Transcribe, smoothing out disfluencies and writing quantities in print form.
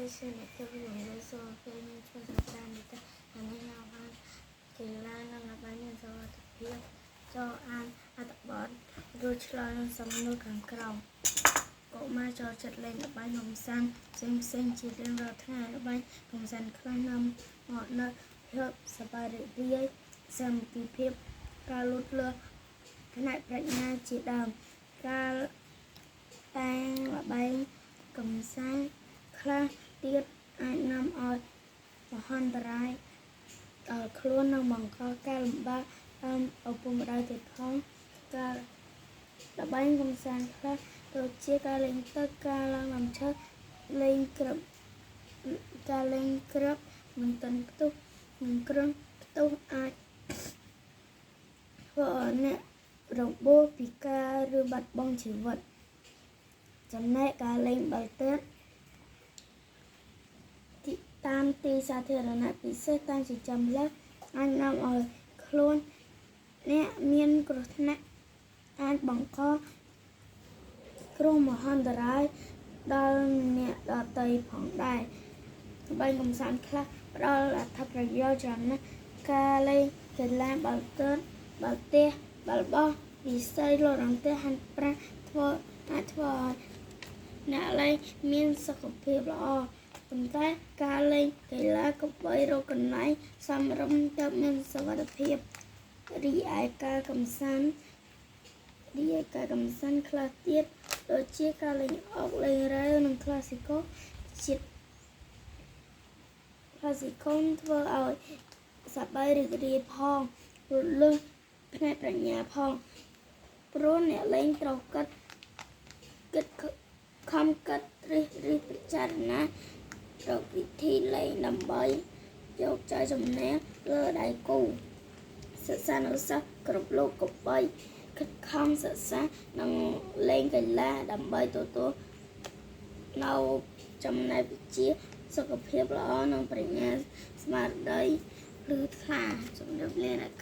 ដូចជាអ្នកទៅវិញលើសូពេលមានជួយសន្តាននេះអានេះញ៉ាំបានកីឡានិងល្បែងមានសុវត្ថិភាពចូលអានអត្ថបទរួចឆ្លើយនឹងសំណួរខាងក្រោមកុមារចូលចិត្តលេងល្បែងកំសាន្តផ្សេងជារៀងរាល់ថ្ងៃល្បែងកំសាន្តខ្លះនាំមកនូវភាពសប្បាយរីករាយសាមគ្គីភាពការលូតលាស់ផ្នែកប្រាជ្ញាជាដើមការតែងល្បែងកំសាន្តខ្លះទៀតអាចនាំឲ្យមហន្តរាយដល់ខ្លួននិងបង្កការលំបាកដល់ឪពុកម្ដាយទៀតផងការល្បែងកំសាន្តខ្លះដូចជាការលេងទឹកការឡើងលំឈើលេងគ្រាប់ការលេងគ្រាប់និងទិនផ្ទុះនិងគ្រឿងផ្ទុះអាចធ្វើឲ្យអ្នករបួសពិការឬបាត់បង់ជីវិតចំណែកការលេងបាល់ទះតាមទីសាធារណៈពិសេសតាមចិញ្ចើមផ្លូវអាចនាំឲ្យខ្លួនអ្នកមានគ្រោះថ្នាក់អាចបង្កគ្រោះមហន្តរាយដល់អ្នកដទៃផងដែរល្បែងកំសាន្តខ្លះផ្ដល់អត្ថប្រយោជន៍ច្រើនណាស់ការលេងកីឡាបាល់ទះបាល់បោះវិស័យលោតរន្ទះហាត់ប្រាណអាចធ្វើឲ្យអ្នកលេងមានសុខភាពល្អប៉ុន្តែការលេងកីឡាកុំបីរកកន្លែងសមរម្យទើបមានសុវត្ថិភាពរីឯការកំសាន្តខ្លះទៀតដូចជាការលេងអុកលេងរ៉ែវនិងក្លាស៊ីកូធ្វើឲ្យសប្បាយរីករាយផងរលឹះផ្នែកប្រាជ្ញាផងព្រោះអ្នកលេងត្រូវគិតខំគិតរិះពិចារណារកវិធីលេងដើម្បីយកច័យជំនះលើដៃគូសិស្សានុសិស្សគ្រប់លោកកុំបីខិតខំសិក្សានិងលេងកីឡាដើម្បីទទួលនៅចំណេះវិជ្ជាសុខភាពល្អនិងប្រាជ្ញាស្មារតីភ្លឺថ្លាជំរាបលាអ្នក